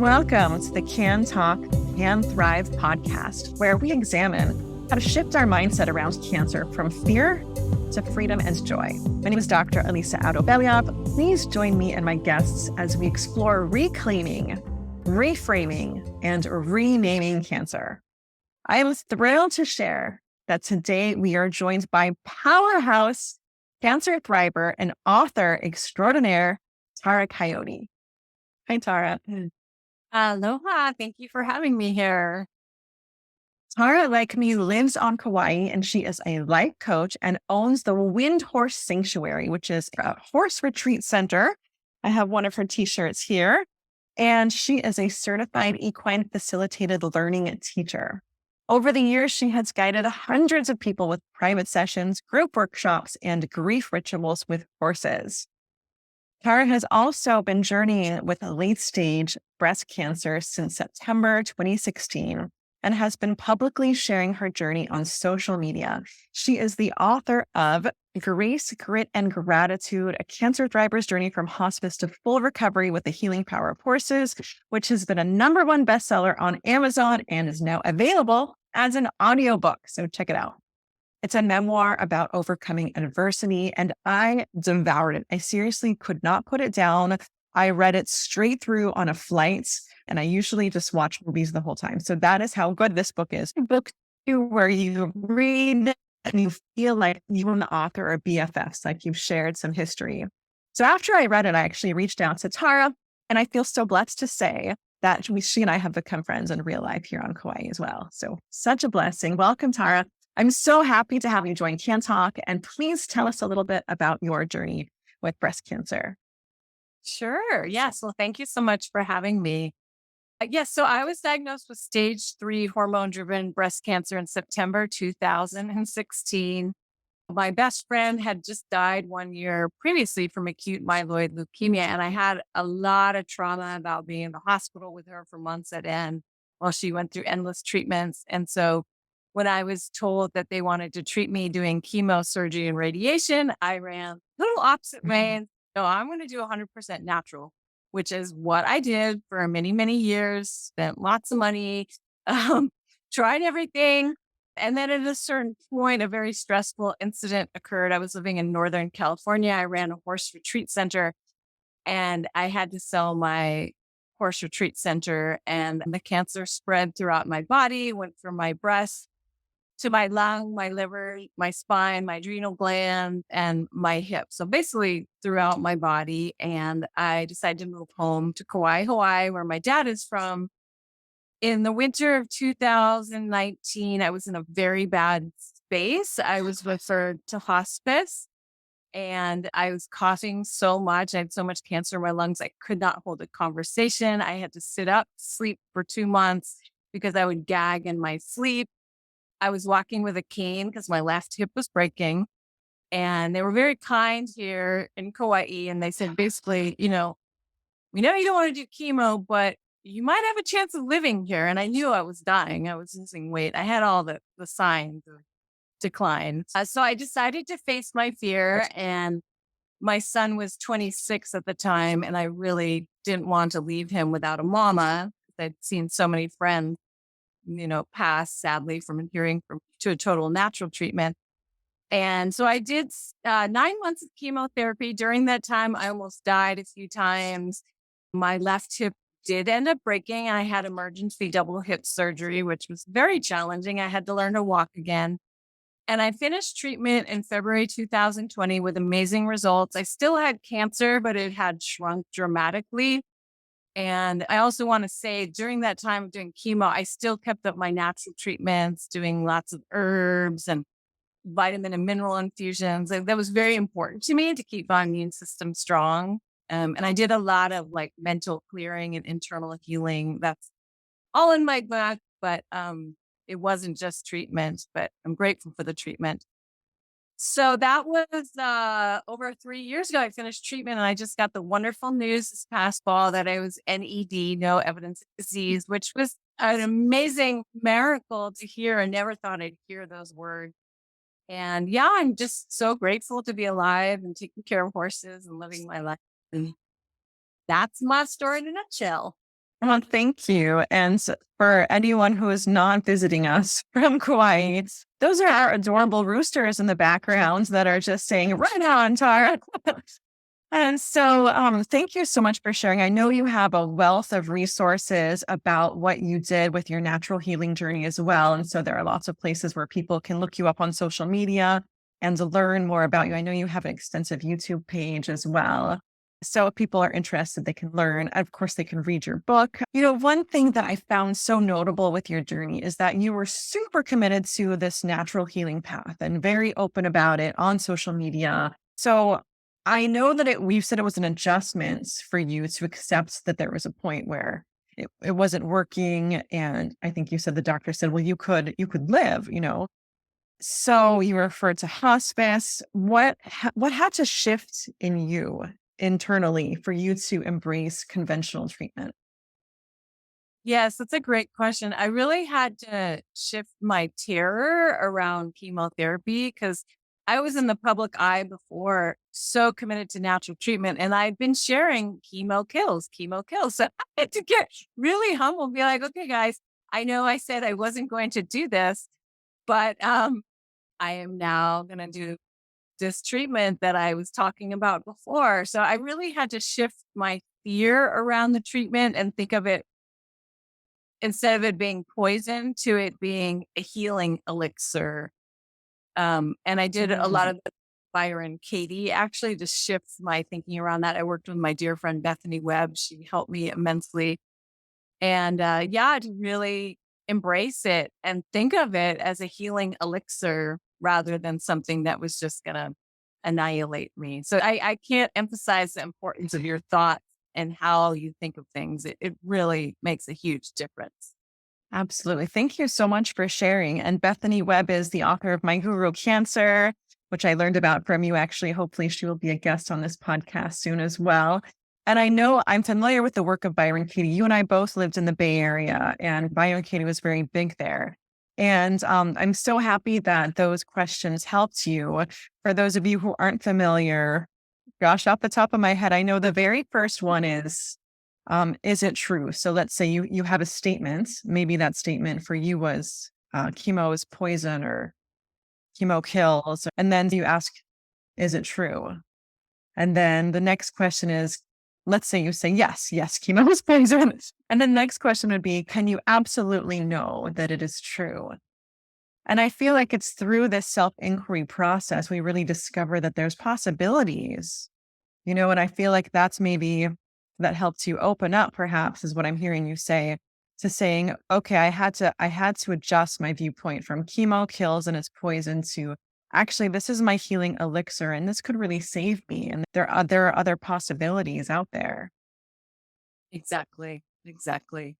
Welcome to the Can Talk, Can Thrive podcast, where we examine how to shift our mindset around cancer from fear to freedom and joy. My name is Dr. Elisa Audo-Beliov. Please join me and my guests as we explore reclaiming, reframing, and renaming cancer. I am thrilled to share that today we are joined by powerhouse cancer thriver and author extraordinaire, Tara Coyote. Hi, Tara. Aloha. Thank you for having me here. Tara, like me, lives on Kauai, and she is a life coach and owns the Wind Horse Sanctuary, which is a horse retreat center. I have one of her t-shirts here, and she is a certified equine facilitated learning teacher. Over the years, she has guided hundreds of people with private sessions, group workshops, and grief rituals with horses. Tara has also been journeying with late-stage breast cancer since September 2016 and has been publicly sharing her journey on social media. She is the author of Grace, Grit, and Gratitude, a cancer thriver's journey from hospice to full recovery with the healing power of horses, which has been a #1 bestseller on Amazon and is now available as an audiobook. So check it out. It's a memoir about overcoming adversity, and I devoured it. I seriously could not put it down. I read it straight through on a flight, and I usually just watch movies the whole time. So that is how good this book is. Book two, where you read and you feel like you and the author are BFFs, like you've shared some history. So after I read it, I actually reached out to Tara, and I feel so blessed to say that she and I have become friends in real life here on Kauai as well. So such a blessing. Welcome, Tara. I'm so happy to have you join Can Talk, and please tell us a little bit about your journey with breast cancer. Sure. Yes. Well, thank you so much for having me. Yes. So I was diagnosed with stage 3 hormone-driven breast cancer in September 2016. My best friend had just died 1 year previously from acute myeloid leukemia, and I had a lot of trauma about being in the hospital with her for months at end while she went through endless treatments. And so when I was told that they wanted to treat me doing chemo, surgery, and radiation, I ran a little opposite way. And no, I'm going to do 100% natural, which is what I did for many, many years, spent lots of money, tried everything. And then at a certain point, a very stressful incident occurred. I was living in Northern California. I ran a horse retreat center, and I had to sell my horse retreat center, and the cancer spread throughout my body, went from my breast to my lung, my liver, my spine, my adrenal gland, and my hip. So basically throughout my body. And I decided to move home to Kauai, Hawaii, where my dad is from. In the winter of 2019, I was in a very bad space. I was referred to hospice, and I was coughing so much. I had so much cancer in my lungs, I could not hold a conversation. I had to sit up, sleep for 2 months because I would gag in my sleep. I was walking with a cane because my left hip was breaking. And they were very kind here in Kauai. And they said, basically, we know you don't want to do chemo, but you might have a chance of living here. And I knew I was dying. I was losing weight. I had all the signs of decline. So I decided to face my fear. And my son was 26 at the time. And I really didn't want to leave him without a mama. I'd seen so many friends passed sadly from adhering to a total natural treatment. And so I did 9 months of chemotherapy. During that time, I almost died a few times. My left hip did end up breaking. I had emergency double hip surgery, which was very challenging. I had to learn to walk again. And I finished treatment in February 2020 with amazing results. I still had cancer, but it had shrunk dramatically. And I also want to say during that time of doing chemo, I still kept up my natural treatments, doing lots of herbs and vitamin and mineral infusions. That was very important to me to keep my immune system strong. And I did a lot of like mental clearing and internal healing. That's all in my book, but it wasn't just treatment, but I'm grateful for the treatment. So that was over 3 years ago. I finished treatment, and I just got the wonderful news this past fall that I was NED, no evidence of disease, which was an amazing miracle to hear. I never thought I'd hear those words. And yeah, I'm just so grateful to be alive and taking care of horses and living my life. And that's my story in a nutshell. Well, thank you. And for anyone who is not visiting us from Kauai, those are our adorable roosters in the background that are just saying, right on, Tara. And so, thank you so much for sharing. I know you have a wealth of resources about what you did with your natural healing journey as well. And so, there are lots of places where people can look you up on social media and to learn more about you. I know you have an extensive YouTube page as well. So, if people are interested, they can learn. Of course, they can read your book. One thing that I found so notable with your journey is that you were super committed to this natural healing path and very open about it on social media. So, I know that we've said it was an adjustment for you to accept that there was a point where it wasn't working. And I think you said the doctor said, well, you could live. So you were referred to hospice. What had to shift in you internally for you to embrace conventional treatment? Yes, that's a great question. I really had to shift my terror around chemotherapy because I was in the public eye before, so committed to natural treatment, and I'd been sharing chemo kills, chemo kills. So I had to get really humble and be like, okay, guys, I know I said I wasn't going to do this, but I am now going to do this treatment that I was talking about before. So I really had to shift my fear around the treatment and think of it instead of it being poison to it being a healing elixir. And I did a lot Mm. of the Byron Katie actually to shift my thinking around that. I worked with my dear friend Bethany Webb. She helped me immensely. And yeah, to really embrace it and think of it as a healing elixir rather than something that was just going to annihilate me. So I can't emphasize the importance of your thoughts and how you think of things. It really makes a huge difference. Absolutely. Thank you so much for sharing. And Bethany Webb is the author of My Guru Cancer, which I learned about from you. Actually, hopefully, she will be a guest on this podcast soon as well. And I know I'm familiar with the work of Byron Katie. You and I both lived in the Bay Area, and Byron Katie was very big there. And I'm so happy that those questions helped you. For those of you who aren't familiar, gosh, off the top of my head, I know the very first one is it true? So let's say you have a statement. Maybe that statement for you was chemo is poison or chemo kills. And then you ask, is it true? And then the next question is, let's say you say, yes, chemo is poison. And the next question would be, can you absolutely know that it is true? And I feel like it's through this self inquiry process, we really discover that there's possibilities. And I feel like that's maybe that helps you open up, perhaps, is what I'm hearing you say, to saying, okay, I had to adjust my viewpoint from chemo kills and it's poison to actually this is my healing elixir and this could really save me. And there are other possibilities out there. Exactly. Exactly.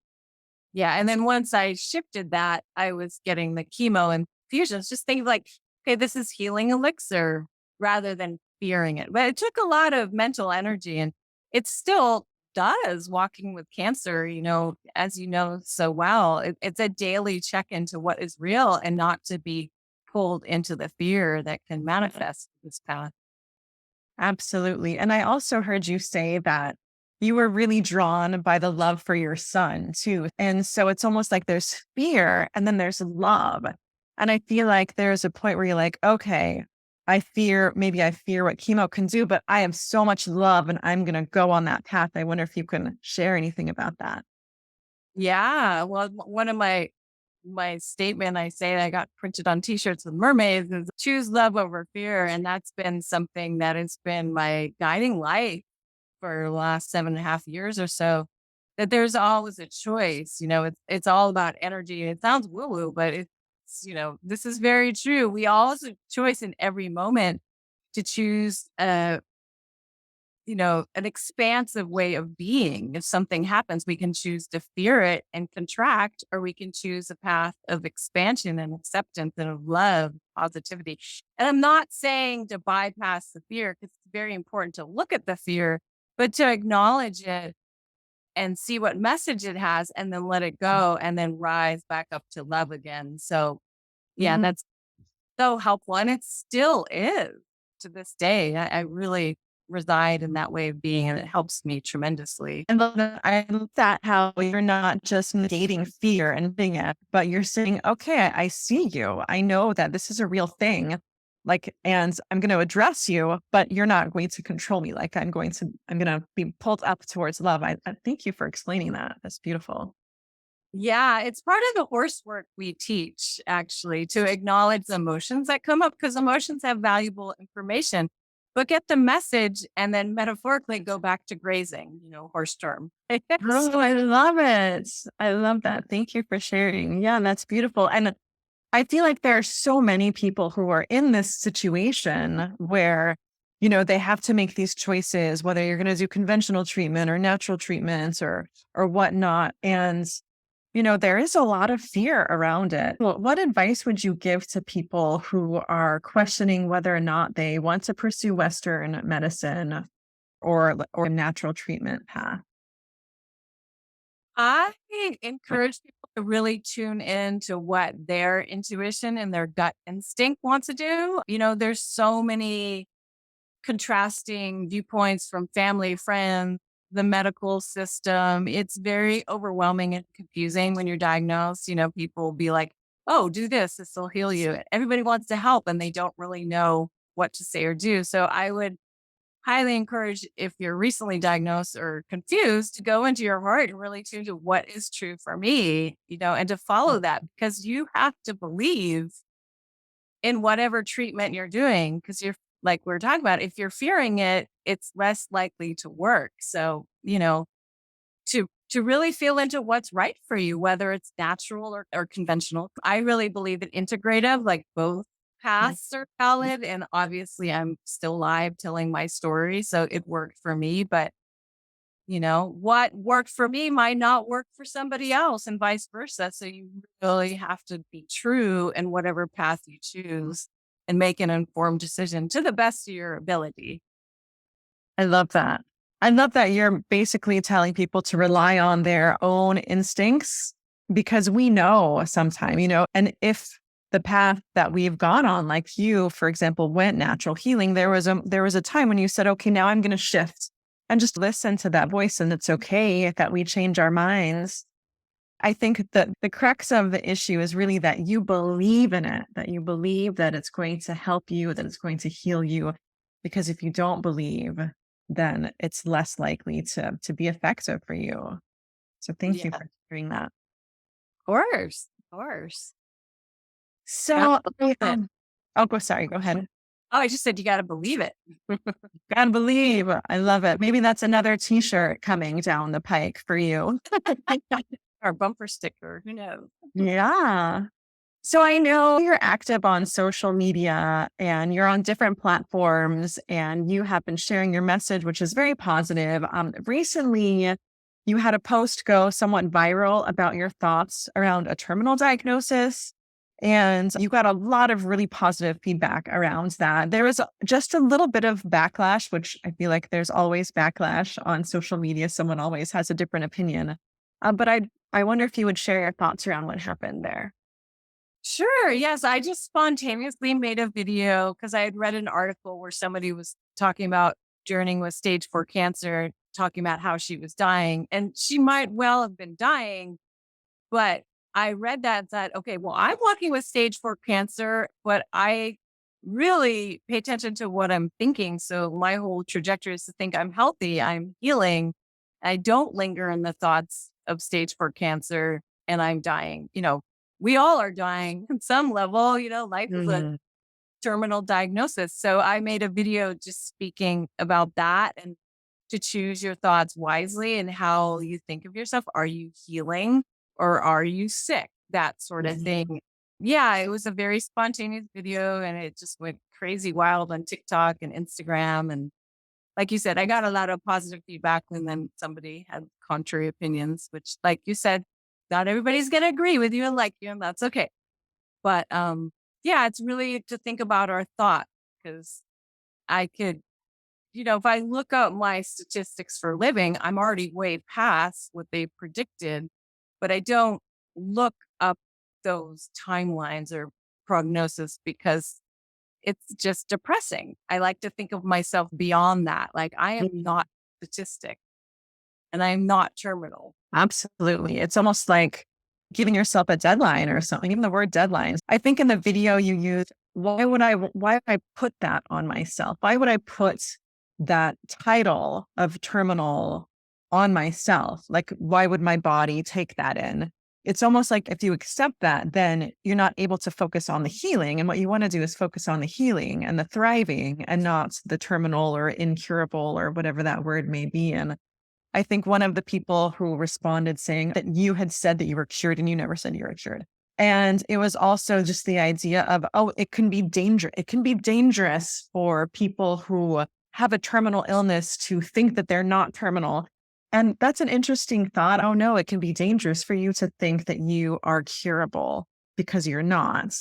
Yeah. And then once I shifted that, I was getting the chemo infusions, just thinking like, okay, this is healing elixir rather than fearing it. But it took a lot of mental energy and it still does walking with cancer, as you know so well. It's a daily check into what is real and not to be pulled into the fear that can manifest this path. Absolutely. And I also heard you say that you were really drawn by the love for your son too. And so it's almost like there's fear and then there's love. And I feel like there's a point where you're like, okay, maybe I fear what chemo can do, but I have so much love and I'm going to go on that path. I wonder if you can share anything about that. Yeah. Well, one of my statement I say that I got printed on t-shirts with mermaids is choose love over fear. And that's been something that has been my guiding light for the last 7.5 years or so. That there's always a choice. It's all about energy. It sounds woo-woo, but this is very true. We all have a choice in every moment to choose an expansive way of being. If something happens, we can choose to fear it and contract, or we can choose a path of expansion and acceptance and of love, positivity. And I'm not saying to bypass the fear because it's very important to look at the fear, but to acknowledge it and see what message it has and then let it go and then rise back up to love again. So, yeah, Mhm. that's so helpful. And it still is to this day. I really reside in that way of being, and it helps me tremendously. I love that how you're not just negating fear and being it, but you're saying, okay, I see you. I know that this is a real thing. Like, and I'm going to address you, but you're not going to control me. Like I'm going to be pulled up towards love. I thank you for explaining that. That's beautiful. Yeah, it's part of the horse work we teach, actually, to acknowledge the emotions that come up because emotions have valuable information. But get the message and then metaphorically go back to grazing, horse term. Oh, I love it. I love that. Thank you for sharing. Yeah, that's beautiful. And I feel like there are so many people who are in this situation where, they have to make these choices, whether you're going to do conventional treatment or natural treatments or whatnot. And, there is a lot of fear around it. Well, what advice would you give to people who are questioning whether or not they want to pursue Western medicine or a natural treatment path? I encourage people to really tune in to what their intuition and their gut instinct wants to do. There's so many contrasting viewpoints from family, friends, the medical system. It's very overwhelming and confusing when you're diagnosed. People will be like, oh, do this, this will heal you. Everybody wants to help and they don't really know what to say or do. So I would highly encourage, if you're recently diagnosed or confused, to go into your heart and really tune to what is true for me, and to follow that, because you have to believe in whatever treatment you're doing, because you're, like we are talking about, if you're fearing it, it's less likely to work. So, to really feel into what's right for you, whether it's natural or conventional. I really believe that integrative, like both paths are valid. And obviously I'm still live telling my story. So it worked for me, but what worked for me might not work for somebody else and vice versa. So you really have to be true in whatever path you choose and make an informed decision to the best of your ability. I love that. I love that you're basically telling people to rely on their own instincts because we know sometime, and if the path that we've gone on, like you, for example, went natural healing, there was a time when you said, okay, now I'm going to shift and just listen to that voice. And it's okay that we change our minds. I think that the crux of the issue is really that you believe in it, that you believe that it's going to help you, that it's going to heal you. Because if you don't believe, then it's less likely to be effective for you. So thank Yeah, you of for sharing that. course. Of course. So, It. oh, sorry, go ahead. Oh, I just said you got to believe it. Gotta believe. I love it. Maybe that's another t-shirt coming down the pike for you. Or bumper sticker. Who knows? Yeah. So I know you're active on social media and you're on different platforms and you have been sharing your message, which is very positive. Recently, you had a post go somewhat viral about your thoughts around a terminal diagnosis. And you got a lot of really positive feedback around that. There was just a little bit of backlash, which I feel like there's always backlash on social media. Someone always has a different opinion. But I wonder if you would share your thoughts around what happened there. Sure. Yes. I just spontaneously made a video because I had read an article where somebody was talking about journeying with stage 4 cancer, talking about how she was dying. And she might well have been dying, but I read that and thought, okay, well, I'm walking with stage 4 cancer, but I really pay attention to what I'm thinking. So my whole trajectory is to think I'm healthy, I'm healing. I don't linger in the thoughts of stage 4 cancer and I'm dying. We all are dying at some level, life is a Mhm. terminal diagnosis. So I made a video just speaking about that and to choose your thoughts wisely and how you think of yourself. Are you healing or are you sick? That sort of Mhm. thing. Yeah, it was a very spontaneous video and it just went crazy wild on TikTok and Instagram. And like you said, I got a lot of positive feedback and then somebody had contrary opinions, which, like you said, not everybody's going to agree with you and like you, and that's okay. But yeah, it's really to think about our thought because I could, if I look up my statistics for living, I'm already way past what they predicted, but I don't look up those timelines or prognosis because it's just depressing. I like to think of myself beyond that. Like I am not statistic and I'm not terminal. Absolutely. It's almost like giving yourself a deadline or something. Even the word deadlines. I think in the video you used, why would I put that on myself? Why would I put that title of terminal on myself? Like, why would my body take that in? It's almost like if you accept that, then you're not able to focus on the healing. And what you want to do is focus on the healing and the thriving and not the terminal or incurable or whatever that word may be. And I think one of the people who responded saying that you had said that you were cured and you never said you were cured. And it was also just the idea of, oh, it can be dangerous. It can be dangerous for people who have a terminal illness to think that they're not terminal. And that's an interesting thought. Oh, no, it can be dangerous for you to think that you are curable because you're not.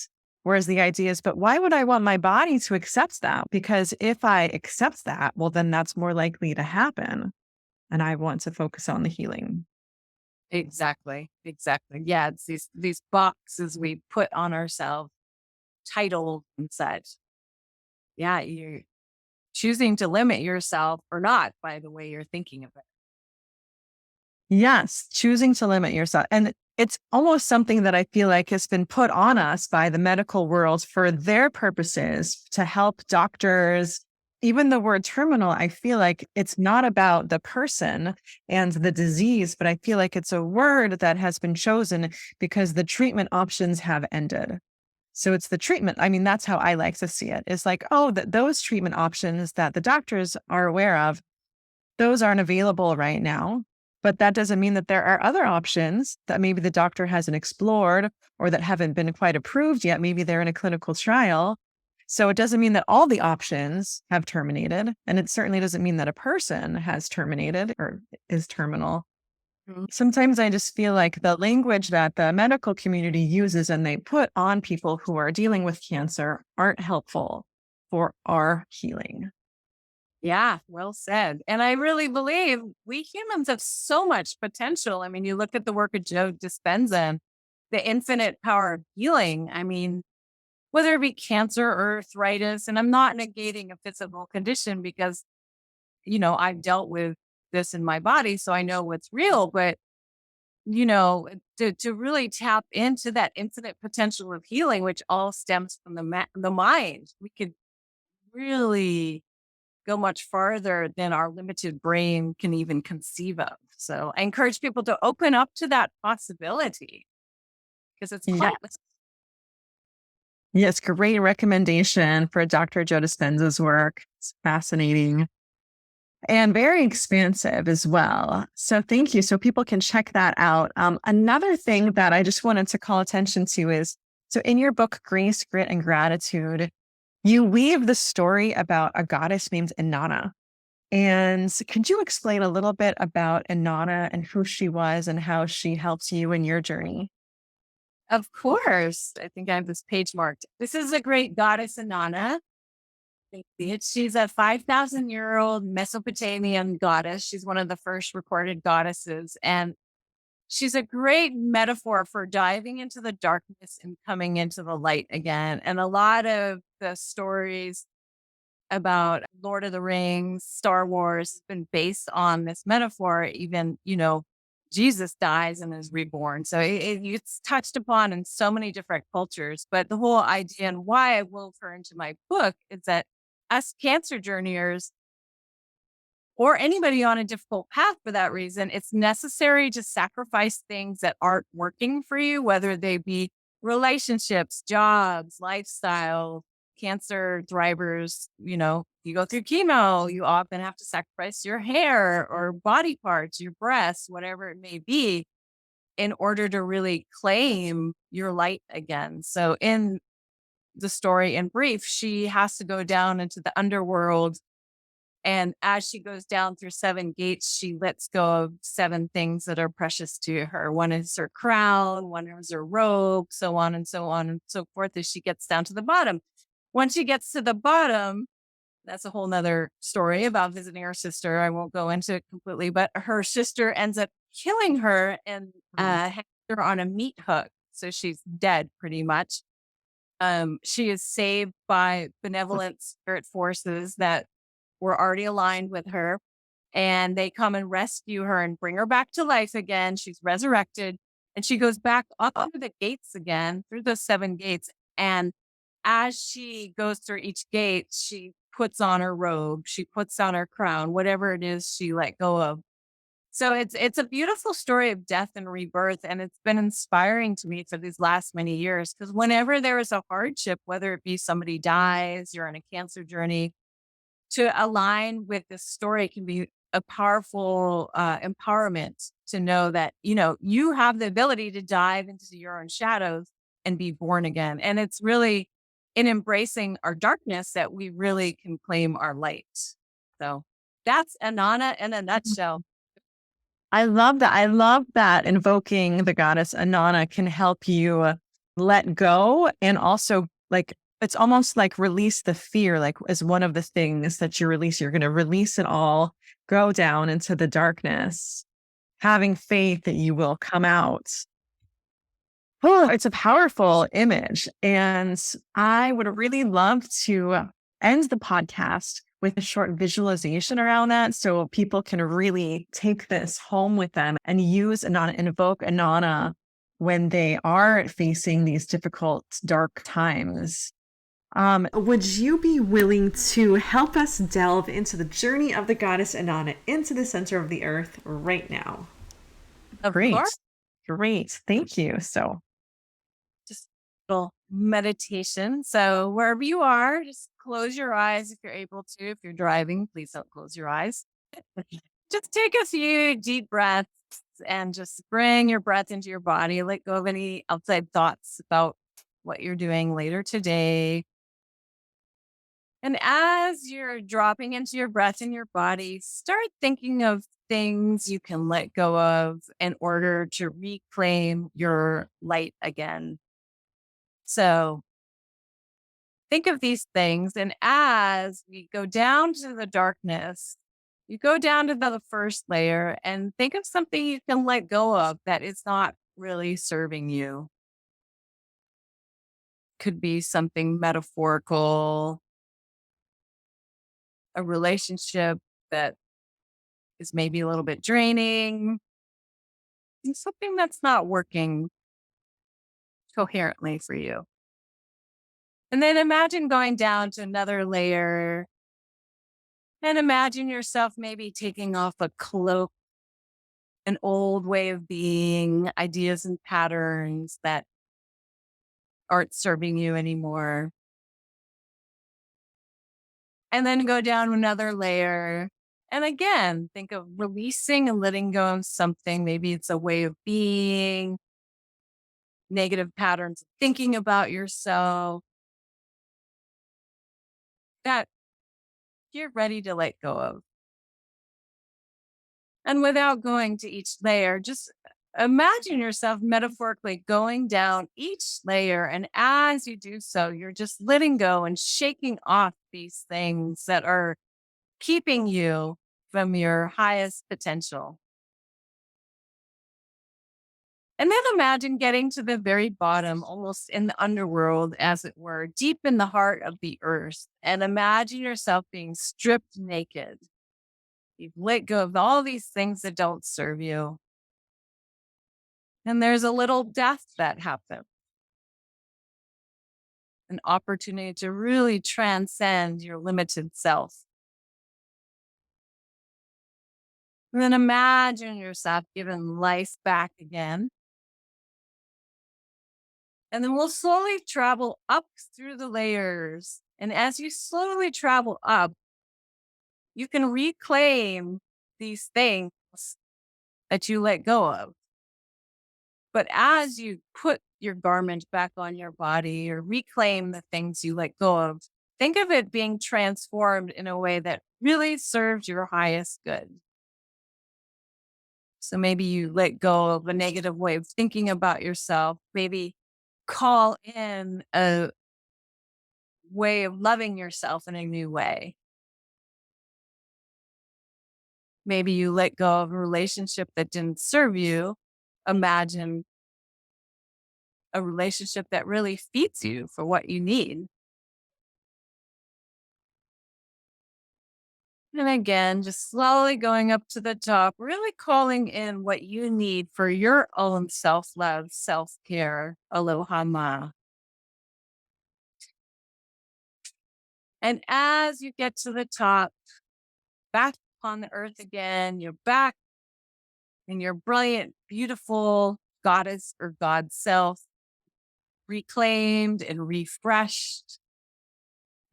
Whereas the idea is, but why would I want my body to accept that? Because if I accept that, well, then that's more likely to happen and I want to focus on the healing. Exactly. Exactly. Yeah. It's these boxes we put on ourselves, title and such. Yeah. You're choosing to limit yourself or not by the way you're thinking of it. Yes, choosing to limit yourself. And it's almost something that I feel like has been put on us by the medical world for their purposes to help doctors. Even the word terminal, I feel like it's not about the person and the disease, but I feel like it's a word that has been chosen because the treatment options have ended. So it's the treatment. I mean, that's how I like to see it. It's like, oh, those treatment options that the doctors are aware of, those aren't available right now. But that doesn't mean that there are other options that maybe the doctor hasn't explored or that haven't been quite approved yet. Maybe they're in a clinical trial. So it doesn't mean that all the options have terminated. And it certainly doesn't mean that a person has terminated or is terminal. Mhm. Sometimes I just feel like the language that the medical community uses and they put on people who are dealing with cancer aren't helpful for our healing. Yeah, well said. And I really believe we humans have so much potential. I mean, you look at the work of Joe Dispenza and the infinite power of healing. I mean, whether it be cancer or arthritis, and I'm not negating a physical condition because, I've dealt with this in my body, so I know what's real. But, to really tap into that infinite potential of healing, which all stems from the mind, we could really go much farther than our limited brain can even conceive of. So I encourage people to open up to that possibility because it's Yeah. quite Yes, great recommendation for Dr. Joe Dispenza's work. It's fascinating and very expansive as well. So thank you. So people can check that out. Another thing that I just wanted to call attention to is, so in your book, Grace, Grit, and Gratitude, you weave the story about a goddess named Inanna. And could you explain a little bit about Inanna and who she was and how she helped you in your journey? of course. I think I have this page marked. This is a great goddess Inanna. She's a 5,000-year-old Mesopotamian goddess. She's one of the first recorded goddesses. And she's a great metaphor for diving into the darkness and coming into the light again. And a lot of the stories about Lord of the Rings, Star Wars has been based on this metaphor. Even, Jesus dies and is reborn. So it's touched upon in so many different cultures. But the whole idea and why I wove her into my book is that us cancer journeyers or anybody on a difficult path for that reason, it's necessary to sacrifice things that aren't working for you, whether they be relationships, jobs, lifestyle, cancer thrivers. You go through chemo, you often have to sacrifice your hair or body parts, your breasts, whatever it may be, in order to really claim your light again. So, in the story, in brief, she has to go down into the underworld and as she goes down through 7 gates, she lets go of 7 things that are precious to her. One is her crown, one is her robe, so on and so forth as she gets down to the bottom. Once she gets to the bottom, that's a whole nother story about visiting her sister. I won't go into it completely, but her sister ends up killing her and hangs her on a meat hook. So she's dead pretty much. She is saved by benevolent spirit forces that were already aligned with her, and they come and rescue her and bring her back to life again. She's resurrected, and she goes back up through the gates again, through those 7 gates. And as she goes through each gate, she puts on her robe, she puts on her crown, whatever it is she let go of. So it's a beautiful story of death and rebirth, and it's been inspiring to me for these last many years, because whenever there is a hardship, whether it be somebody dies, you're on a cancer journey, to align with this story can be a powerful empowerment to know that, you have the ability to dive into your own shadows and be born again. And it's really in embracing our darkness that we really can claim our light. So that's Inanna in a nutshell. I love that. I love that invoking the goddess Inanna can help you let go and also like it's almost like release the fear, like as one of the things that you release, you're going to release it all, go down into the darkness, having faith that you will come out. Oh, it's a powerful image. And I would really love to end the podcast with a short visualization around that so people can really take this home with them and use Inanna, invoke Inanna when they are facing these difficult, dark times. Would you be willing to help us delve into the journey of the goddess Inanna into the center of the earth right now? Of Great. course, Great. Thank you. So, just a little meditation. So wherever you are, just close your eyes if you're able to. If you're driving, please don't close your eyes. Just take a few deep breaths and just bring your breath into your body. Let go of any outside thoughts about what you're doing later today. And as you're dropping into your breath in your body, start thinking of things you can let go of in order to reclaim your light again. So think of these things. And as we go down to the darkness, you go down to the first layer and think of something you can let go of that is not really serving you. Could be something metaphorical, a relationship that is maybe a little bit draining, and something that's not working coherently for you. And then imagine going down to another layer and imagine yourself maybe taking off a cloak, an old way of being, ideas and patterns that aren't serving you anymore. And then go down another layer. And again, think of releasing and letting go of something. Maybe it's a way of being, negative patterns of thinking about yourself that you're ready to let go of. And without going to each layer, just imagine yourself metaphorically going down each layer. And as you do so, you're just letting go and shaking off these things that are keeping you from your highest potential. And then imagine getting to the very bottom, almost in the underworld, as it were, deep in the heart of the earth. And imagine yourself being stripped naked. You've let go of all these things that don't serve you. And there's a little death that happens, an opportunity to really transcend your limited self. And then imagine yourself given life back again. And then we'll slowly travel up through the layers. And as you slowly travel up, you can reclaim these things that you let go of. But as you put your garment back on your body or reclaim the things you let go of, think of it being transformed in a way that really serves your highest good. So maybe you let go of a negative way of thinking about yourself, maybe call in a way of loving yourself in a new way. Maybe you let go of a relationship that didn't serve you. Imagine a relationship that really feeds you for what you need. And again, just slowly going up to the top, really calling in what you need for your own self love, self care. Aloha ma. And as you get to the top, back on the earth again, you're back in your brilliant, beautiful goddess or god self, reclaimed and refreshed,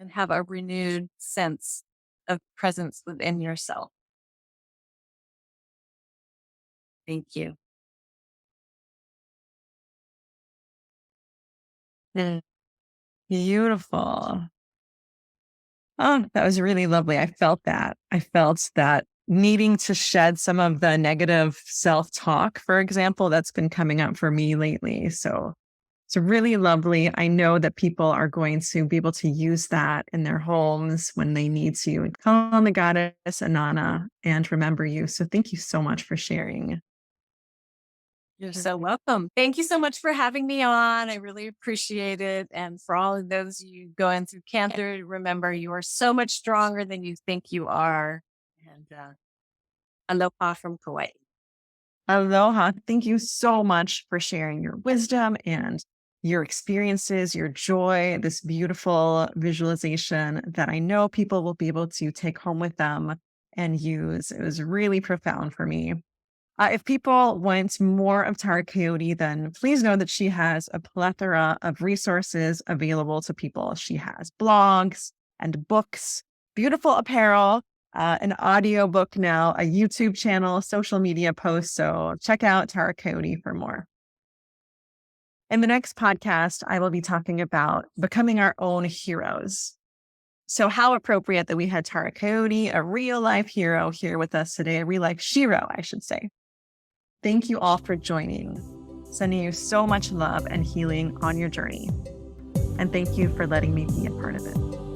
and have a renewed sense of presence within yourself. Thank you. Mm, beautiful. Oh, that was really lovely. I felt that. I felt that needing to shed some of the negative self talk, for example, that's been coming up for me lately. So it's really lovely. I know that people are going to be able to use that in their homes when they need to and call on the goddess Inanna and remember you. So thank you so much for sharing. You're so welcome. Thank you so much for having me on. I really appreciate it. And for all of those of you going through cancer, remember you are so much stronger than you think you are. And aloha from Kauai. Aloha. Thank you so much for sharing your wisdom and your experiences, your joy, this beautiful visualization that I know people will be able to take home with them and use. It was really profound for me. If people want more of Tara Coyote, then please know that she has a plethora of resources available to people. She has blogs and books, beautiful apparel, an audio book now, a YouTube channel, social media posts. So check out Tara Coyote for more. In the next podcast, I will be talking about becoming our own heroes. So how appropriate that we had Tara Coyote, a real life hero, here with us today, a real life shiro, I should say. Thank you all for joining. Sending you so much love and healing on your journey. And thank you for letting me be a part of it.